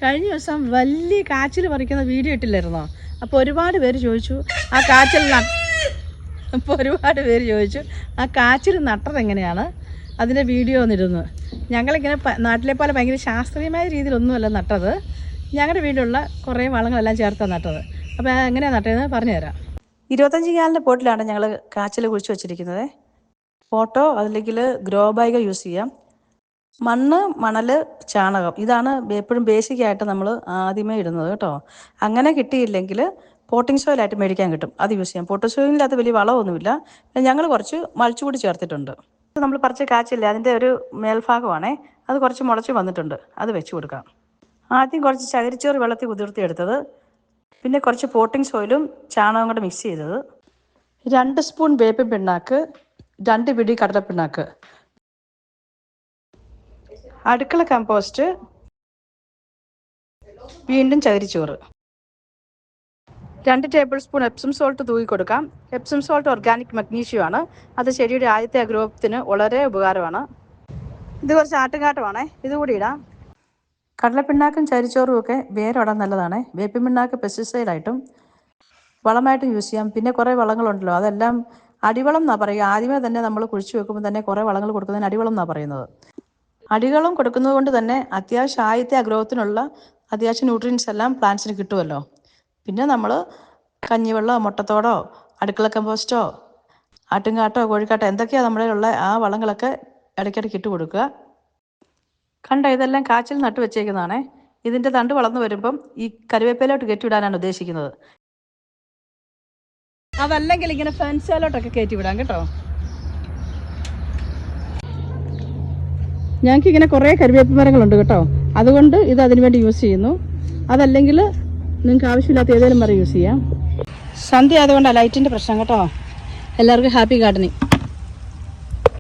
കഴിഞ്ഞ ദിവസം വലിയ കാച്ചിൽ പറിക്കുന്ന വീഡിയോ ഇട്ടില്ലായിരുന്നോ? അപ്പോൾ ഒരുപാട് പേര് ചോദിച്ചു ആ കാച്ചിൽ നട്ടത് എങ്ങനെയാണ്, അതിൻ്റെ വീഡിയോ ഒന്നിരുന്നു. ഞങ്ങളിങ്ങനെ നാട്ടിലെ പോലെ ഭയങ്കര ശാസ്ത്രീയമായ രീതിയിലൊന്നുമല്ല നട്ടത്. ഞങ്ങളുടെ വീട്ടിലുള്ള കുറേ വളങ്ങളെല്ലാം ചേർത്താണ് നട്ടത്. അപ്പോൾ എങ്ങനെയാണ് നട്ടതെന്ന് പറഞ്ഞുതരാം. 25 ഗാലൻ്റെ പോട്ടിലാണ് ഞങ്ങൾ കാച്ചിൽ കുഴിച്ച് വെച്ചിരിക്കുന്നത്. ഫോട്ടോ അതിലേക്ക് ഗ്രോ ബാഗ് യൂസ് ചെയ്യാം. മണ്ണ്, മണൽ, ചാണകം, ഇതാണ് എപ്പോഴും ബേസിക്കായിട്ട് നമ്മൾ ആദ്യമേ ഇടുന്നത് കേട്ടോ. അങ്ങനെ കിട്ടിയില്ലെങ്കിൽ പോട്ടിംഗ് സോയിലായിട്ട് മേടിക്കാൻ കിട്ടും, അത് യൂസ് ചെയ്യാം. പോട്ടിംഗ് സോയിലിനകത്ത് വലിയ വളമൊന്നുമില്ല. ഞങ്ങൾ കുറച്ച് മൾച്ച് കൂടി ചേർത്തിട്ടുണ്ട്. നമ്മൾ പറിച്ച കാച്ചില്ല, അതിൻ്റെ ഒരു മേൽഭാഗമാണേ, അത് കുറച്ച് മുളച്ച് വന്നിട്ടുണ്ട്, അത് വെച്ച് കൊടുക്കാം. ആദ്യം കുറച്ച് ചകിരിച്ചോറ് വെള്ളത്തിൽ കുതിർത്തി എടുത്തത്, പിന്നെ കുറച്ച് പോട്ടിംഗ് സോയിലും ചാണകവും കൂടെ മിക്സ് ചെയ്തത്, 2 സ്പൂൺ വേപ്പിൻ പിണ്ണാക്ക്, 2 പിടി കടലപ്പിണ്ണാക്ക്, അടുക്കള കമ്പോസ്റ്റ്, വീണ്ടും ചകിരിച്ചോറ്, 2 ടേബിൾ സ്പൂൺ എപ്സം സോൾട്ട് തൂക്കി കൊടുക്കാം. എപ്സം സോൾട്ട് ഓർഗാനിക് മഗ്നീഷ്യം ആണ്, അത് ചെടിയുടെ ആദ്യത്തെ ഗ്രോത്തിന് വളരെ ഉപകാരമാണ്. ഇത് കുറച്ച് ആട്ടുംകാട്ടമാണേ, ഇതുകൂടി ഇടാം. കടലപ്പിണ്ണാക്കും ചകിരിച്ചോറും ഒക്കെ വേരോടാൻ നല്ലതാണ്. വേപ്പിൻ പിണ്ണാക്ക് പെസ്റ്റിസൈഡായിട്ടും വളമായിട്ടും യൂസ് ചെയ്യാം. പിന്നെ കുറേ വളങ്ങളുണ്ടല്ലോ, അതെല്ലാം അടിവളം എന്നാണ് പറയുക. ആദ്യമേ തന്നെ നമ്മൾ കുഴിച്ച് വെക്കുമ്പോൾ തന്നെ കുറേ വളങ്ങൾ കൊടുക്കുന്നതിന് അടിവളം എന്നാണ് പറയുന്നത്. അടിവളം കൊടുക്കുന്നത് കൊണ്ട് തന്നെ അത്യാവശ്യം ആദ്യത്തെ ഗ്രോത്തിനുള്ള അത്യാവശ്യം ന്യൂട്രിയൻസ് എല്ലാം പ്ലാന്റ്സിന് കിട്ടുമല്ലോ. പിന്നെ നമ്മൾ കഞ്ഞിവെള്ളമോ മുട്ടത്തോടോ അടുക്കള കമ്പോസ്റ്റോ ആട്ടുംകാട്ടോ കോഴിക്കാട്ടോ എന്തൊക്കെയാണ് നമ്മുടെ ഉള്ള ആ വളങ്ങളൊക്കെ ഇടയ്ക്കിടയ്ക്ക് ഇട്ട് കൊടുക്കുക. കണ്ടോ, ഇതെല്ലാം കാച്ചിൽ നട്ട് വെച്ചേക്കുന്നതാണേ. ഇതിൻ്റെ തണ്ട് വളർന്നു വരുമ്പം ഈ കറിവേപ്പിലോട്ട് കയറ്റിവിടാനാണ് ഉദ്ദേശിക്കുന്നത്. അതല്ലെങ്കിൽ ഇങ്ങനെ ഫെൻസിലോട്ടൊക്കെ കയറ്റിവിടാം കേട്ടോ. ഞങ്ങൾക്കിങ്ങനെ കുറേ കരിവേപ്പ് മരങ്ങളുണ്ട് കേട്ടോ, അതുകൊണ്ട് ഇത് അതിനു വേണ്ടി യൂസ് ചെയ്യുന്നു. അതല്ലെങ്കിൽ നിങ്ങൾക്ക് ആവശ്യമില്ലാത്ത ഏതെങ്കിലും മരം യൂസ് ചെയ്യാം. സന്ധ്യ ആയതുകൊണ്ടാണ് ലൈറ്റിൻ്റെ പ്രശ്നം കേട്ടോ. എല്ലാവർക്കും ഹാപ്പി ഗാർഡനിങ്.